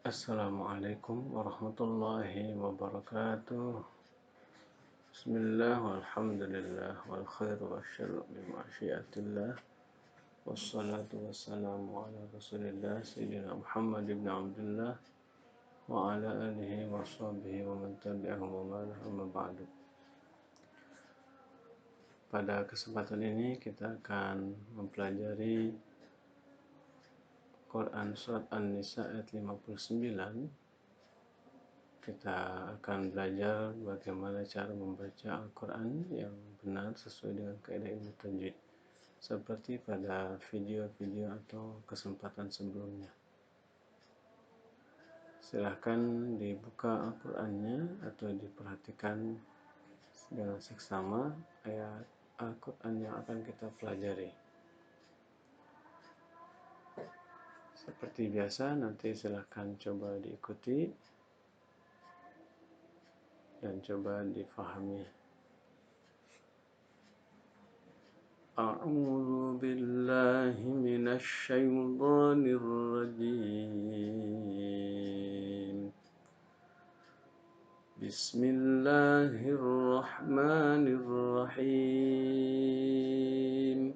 Assalamualaikum warahmatullahi wabarakatuh. Bismillah walhamdulillah wal khairu wasyarru bi masyiatillah. Wassalatu wassalamu ala Rasulillah Sayyidina Muhammad ibn Abdullah wa ala alihi wa sahbihi wa man tabi'ahum wa man amma ba'du. Pada kesempatan ini kita akan mempelajari Quran Surat An-Nisa ayat 59. Kita akan belajar bagaimana cara membaca Al-Quran yang benar sesuai dengan kaidah ilmu tajwid, seperti pada video-video atau kesempatan sebelumnya. Silahkan dibuka Al-Qurannya atau diperhatikan dengan seksama ayat Al-Quran yang akan kita pelajari. Seperti biasa, nanti silahkan coba diikuti dan coba difahami. A'udzu billahi minasy syaithanir rajim. Bismillahirrahmanirrahim.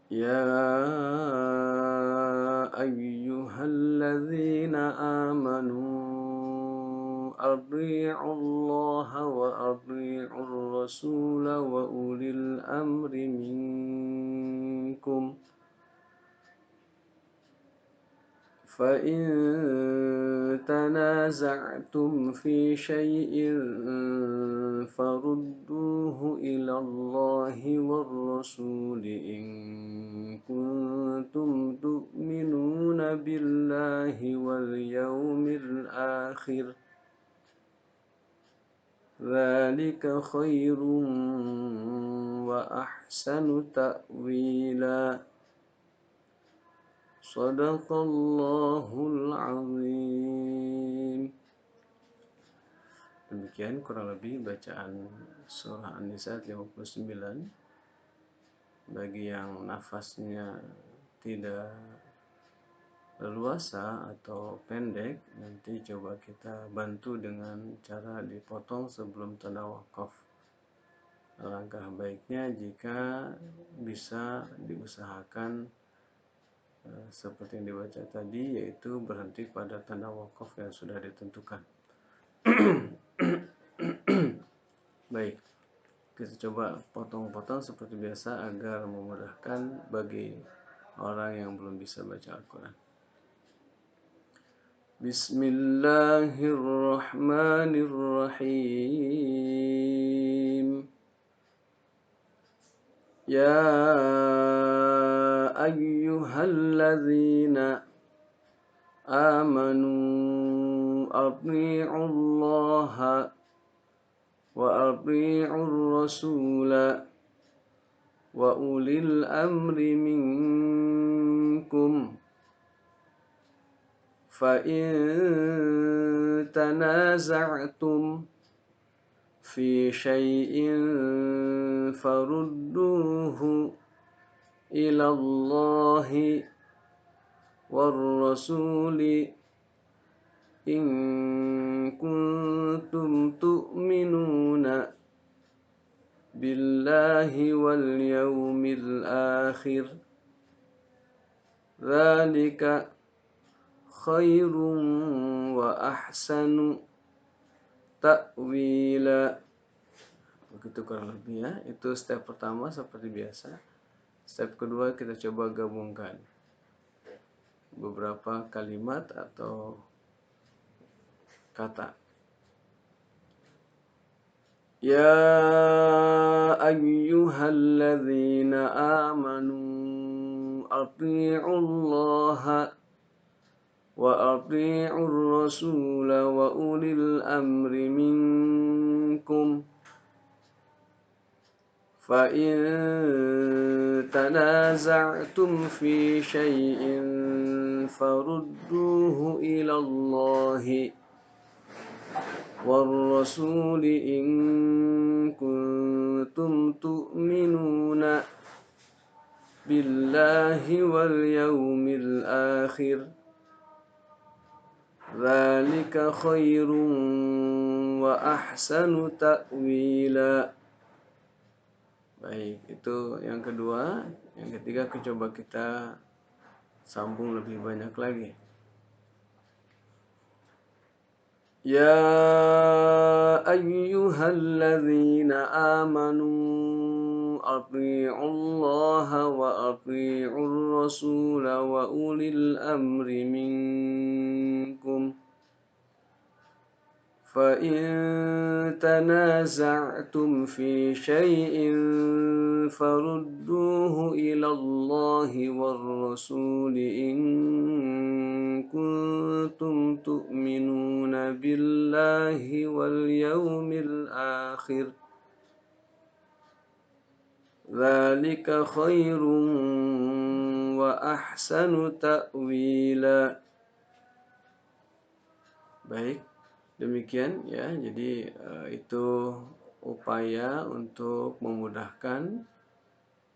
Ya ayyuhalladzina amanu أطيعوا الله وأطيعوا الرسول وأولي الأمر منكم فإن تنازعتم في شيء فردوه إلى الله والرسول إن كنتم تؤمنون بالله واليوم الآخر ذلك خير وأحسن تأويلا صدق الله العظيم. Demikian kurang lebih bacaan surah An-Nisa 59. Bagi yang nafasnya tidak leluasa atau pendek, nanti coba kita bantu dengan cara dipotong sebelum tanda wakaf. Alangkah baiknya jika bisa diusahakan seperti yang dibaca tadi, yaitu berhenti pada tanda wakaf yang sudah ditentukan. Baik, kita coba potong-potong seperti biasa agar memudahkan bagi orang yang belum bisa baca Al-Quran. Bismillahirrahmanirrahim. Ya ayyuhalladzina amanu athi'ullaha wa athi'ur rasula wa ulil amri minkum فإن تنازعتم في شيء فردوه إلى الله والرسول إن كنتم تؤمنون بالله واليوم الآخر ذلك khairun wa ahsanu ta'wila. Begitu kurang lebih ya. Itu step pertama seperti biasa. Step kedua kita coba gabungkan beberapa kalimat atau kata. Ya ayyuhalladzina amanu athi'ullaha وأطيعوا الرسول وأولي الأمر منكم فإن تنازعتم في شيء فردوه إلى الله والرسول إن كنتم تؤمنون بالله billahi wal yawmil akhir. Dzalika khairun wa ahsanu ta'wila. Baik, itu yang kedua. Yang ketiga coba kita sambung lebih banyak lagi. Ya ayyuhalladzina amanu athi'ullaha wa athi'ur rasula wa ulil amri minkum. فإن تنازعتم في شيء فردوه إلى الله والرسول إن كنتم تؤمنون بالله واليوم الآخر ذلك خير وأحسن تأويلا. Baik, demikian ya. Jadi itu upaya untuk memudahkan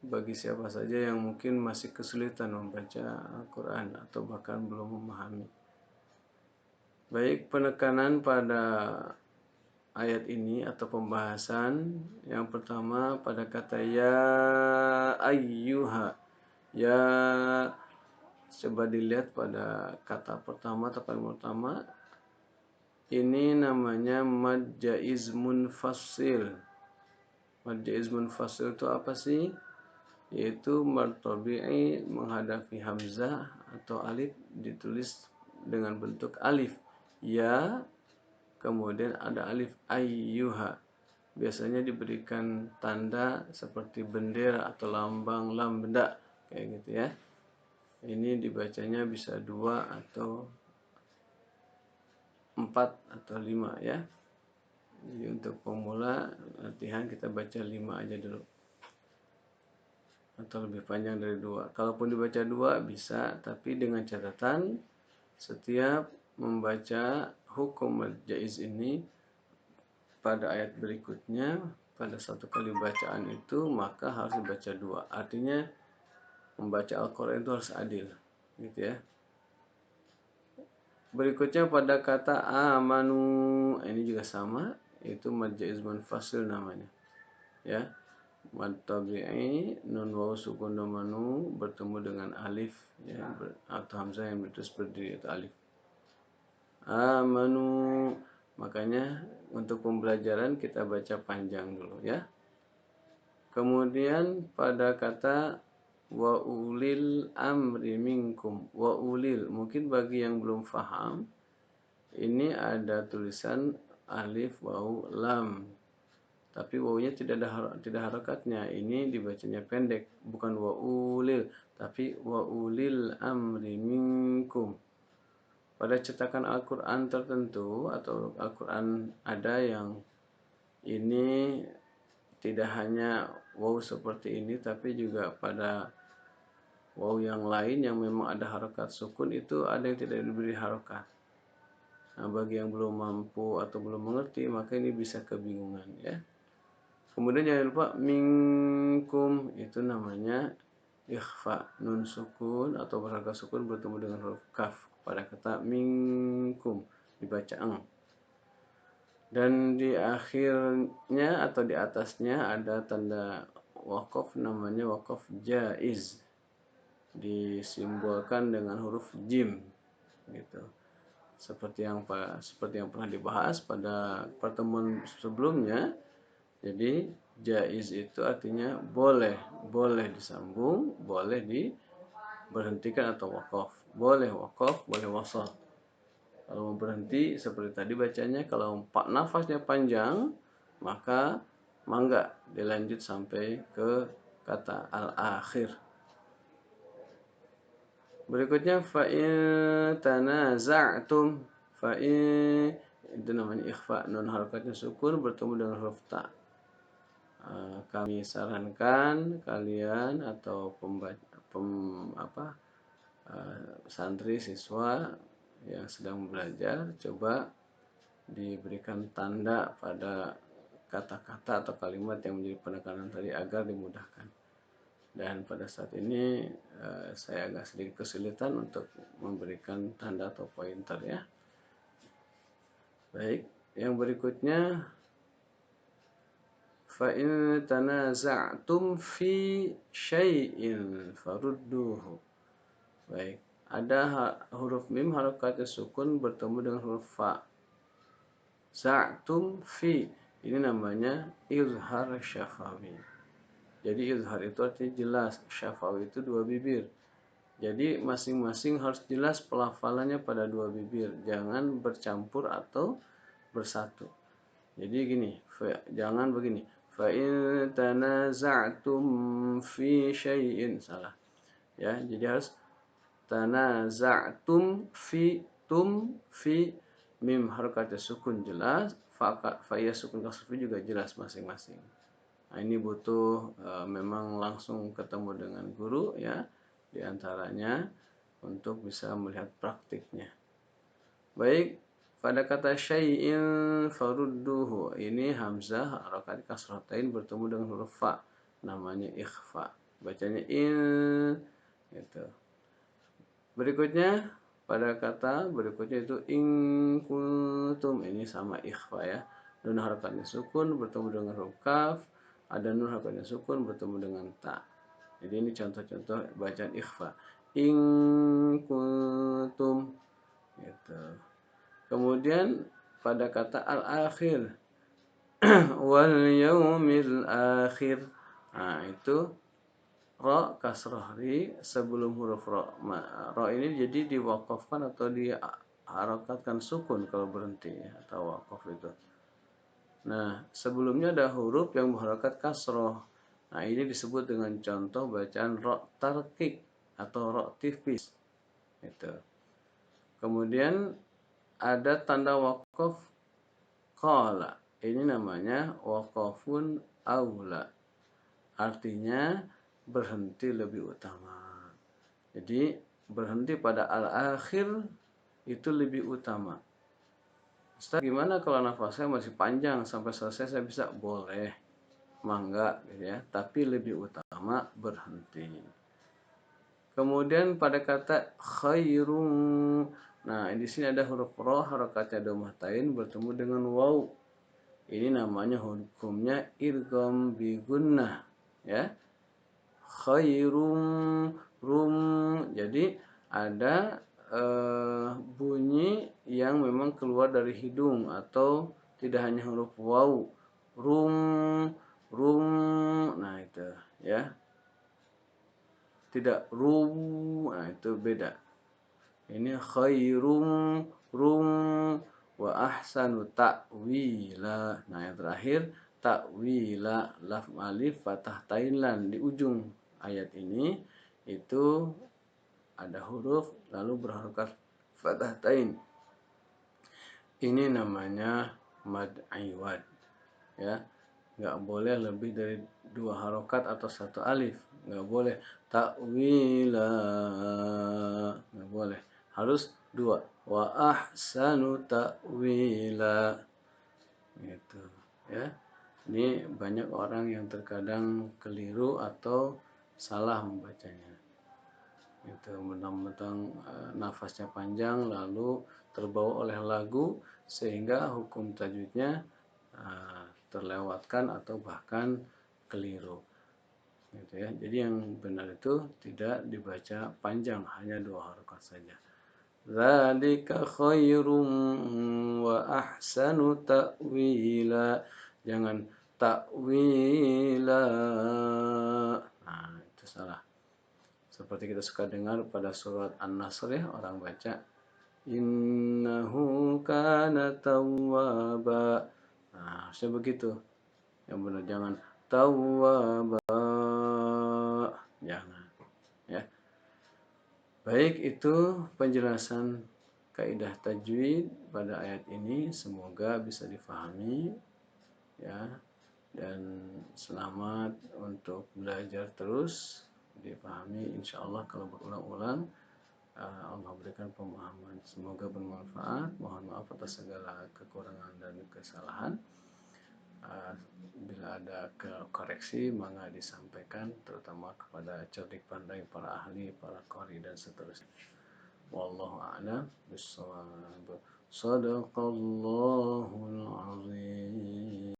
bagi siapa saja yang mungkin masih kesulitan membaca Al-Quran atau bahkan belum memahami. Baik, penekanan pada ayat ini atau pembahasan yang pertama pada kata ya ayyuha. Ya, coba dilihat pada kata pertama atau kalimat pertama. Ini namanya mad jaiz munfasil. Mad jaiz munfasil itu apa sih? Yaitu mad tabi'i menghadapi hamzah atau alif ditulis dengan bentuk alif. Ya, kemudian ada alif ayyuha. Biasanya diberikan tanda seperti bendera atau lambang lambda kayak gitu ya. Ini dibacanya bisa 2 atau 4 atau 5 ya. Jadi untuk pemula latihan kita baca 5 aja dulu. Atau lebih panjang dari 2. Kalaupun dibaca 2 bisa, tapi dengan catatan setiap membaca hukum jaiz ini pada ayat berikutnya pada satu kali bacaan itu maka harus dibaca 2. Artinya membaca Al-Quran itu harus adil, gitu ya. Berikutnya pada kata amanu, ini juga sama, itu mad jaiz munfasil namanya. Ya. Mad tabi'i nun waw sukun domanu bertemu dengan alif ya, atau hamzah yang terus berdiri atau alif. Amanu, makanya untuk pembelajaran kita baca panjang dulu ya. Kemudian pada kata wa ulil amri minkum, wa ulil, mungkin bagi yang belum paham ini ada tulisan alif waw lam, tapi wawnya tidak harakatnya. Ini dibacanya pendek, bukan wa ulil tapi wa ulil amri minkum. Pada cetakan Al-Quran tertentu atau Al-Quran ada yang ini tidak hanya waw seperti ini, tapi juga pada waw yang lain yang memang ada harakat sukun itu ada yang tidak diberi harakat. Nah, bagi yang belum mampu atau belum mengerti maka ini bisa kebingungan ya. Kemudian jangan lupa minkum, itu namanya ikhfa, nun sukun atau berharakat sukun bertemu dengan huruf kaf pada kata minkum dibaca eng. Dan di akhirnya atau di atasnya ada tanda waqaf namanya waqaf jaiz, disimbolkan dengan huruf jim gitu. Seperti yang pernah dibahas pada pertemuan sebelumnya. Jadi jaiz itu artinya boleh disambung, boleh diberhentikan atau waqaf. Boleh waqaf, boleh wasal. Kalau mau berhenti seperti tadi bacanya, kalau nafasnya panjang maka mangga dilanjut sampai ke kata al-akhir. Berikutnya fa'in tanaza'tum, fa'in itu namanya ikhfa, nun harakatnya sukun bertemu dengan huruf ta. Kami sarankan kalian atau santri siswa yang sedang belajar coba diberikan tanda pada kata-kata atau kalimat yang menjadi penekanan tadi agar dimudahkan. Dan pada saat ini saya agak sedikit kesulitan untuk memberikan tanda atau pointer ya. Baik, yang berikutnya fa in tanaza'tum fi syai'in farudduhu. Baik, ada huruf mim harokatnya sukun bertemu dengan huruf fa. Za'tum fi, ini namanya izhar syafawi. Jadi izhar itu artinya jelas, syafawi itu dua bibir. Jadi masing-masing harus jelas pelafalannya pada dua bibir, jangan bercampur atau bersatu. Jadi gini, jangan begini. Fa in tanaza'tum fi syai'in, salah. Ya, jadi harus tanaza'tum fi mim harokatnya sukun jelas, fa ya sukun kasri juga jelas masing-masing. Nah, ini butuh memang langsung ketemu dengan guru ya, diantaranya untuk bisa melihat praktiknya. Baik, pada kata syai'in farudduhu, ini hamzah harokat kasratain bertemu dengan huruf fa, namanya ikhfa. Bacanya in gitu. Berikutnya pada kata berikutnya itu in kuntum, ini sama ikhfa ya. Nun harokatnya sukun bertemu dengan huruf kaf, ada nun harokatnya sukun bertemu dengan ta. Jadi ini contoh-contoh bacaan ikhfa. In kuntum gitu. Kemudian pada kata al-akhir wal yaumil akhir. Nah, itu ro kasroh ri sebelum huruf ro. Ro ini jadi diwakafkan atau diharokatkan sukun kalau berhenti ya, atau wakaf itu. Nah, sebelumnya ada huruf yang berharokat kasroh. Nah, ini disebut dengan contoh bacaan ro tarkik atau ro tipis. Itu. Kemudian ada tanda wakaf qala. Ini namanya wakafun aula. Artinya berhenti lebih utama. Jadi berhenti pada al-akhir itu lebih utama. Ustaz, gimana kalau nafas saya masih panjang sampai selesai saya bisa? Boleh, mangga gitu ya. Tapi lebih utama berhenti. Kemudian pada kata khairum. Nah, di sini ada huruf ro harokatnya domahtain bertemu dengan waw. Ini namanya hukumnya idgham bi gunnah ya. Khairum rum. Jadi ada bunyi yang memang keluar dari hidung atau tidak hanya huruf waw. Rum rum. Nah, itu ya. Tidak rum, nah itu beda. Ini khairum rum wa ahsanu ta'wila. Nah, yang terakhir ta'wila, laf alif fathah tainlan di ujung ayat ini itu ada huruf lalu berharokat fathah tain. Ini namanya mad aiwad ya. Nggak boleh lebih dari dua harokat atau satu alif, nggak boleh. Ta'wila, nggak boleh, harus dua. Wa ahsanu ta'wila gitu ya. Ini banyak orang yang terkadang keliru atau salah membacanya. Itu mentang-mentang nafasnya panjang lalu terbawa oleh lagu sehingga hukum tajwidnya terlewatkan atau bahkan keliru gitu ya. Jadi yang benar itu tidak dibaca panjang, hanya dua harokat saja. Dzalika khairum wa ahsanu ta'wila. Jangan ta'wila. Nah, itu salah. Seperti kita suka dengar pada surat An-Nasr ya, orang baca innahu kana tawwaba. Nah, harusnya begitu. Yang benar jangan tawwaba. Jangan. Ya. Baik, itu penjelasan kaidah tajwid pada ayat ini, semoga bisa difahami ya. Dan selamat untuk belajar terus, dipahami insyaallah kalau berulang-ulang Allah berikan pemahaman, semoga bermanfaat. Mohon maaf atas segala kekurangan dan kesalahan. uh, bila ada koreksi maka disampaikan terutama kepada cerdik pandai para ahli, para qari dan seterusnya. Wallahu a'lam bishawab. Sadaqallahul azim.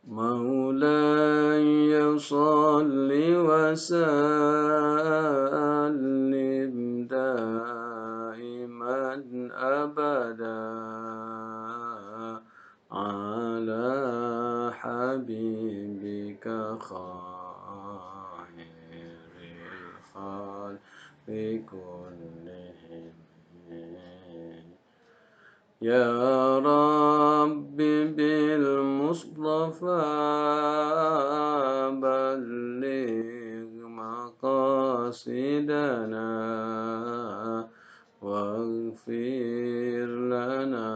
مولاي صل وسلم دائما أبدا على حبيبك خير الخلق كلهم يا رب بالمصطفى بلغ مقاصدنا واغفر لنا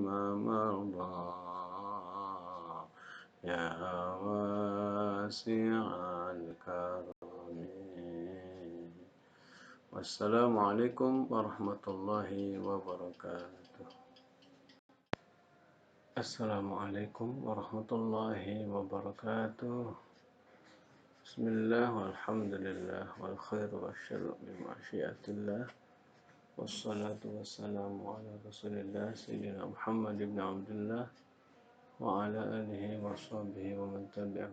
ما مضى يا واسع الكرم. والسلام عليكم ورحمة الله وبركاته. Assalamualaikum warahmatullahi wabarakatuh. Bismillah walhamdulillah wal khairu wasyarru bi masyiatillah. Wassalatu wassalamu ala Rasulillah Sayyidina Muhammad ibn Abdullah wa ala alihi wa sahbihi wa man tabi'ahum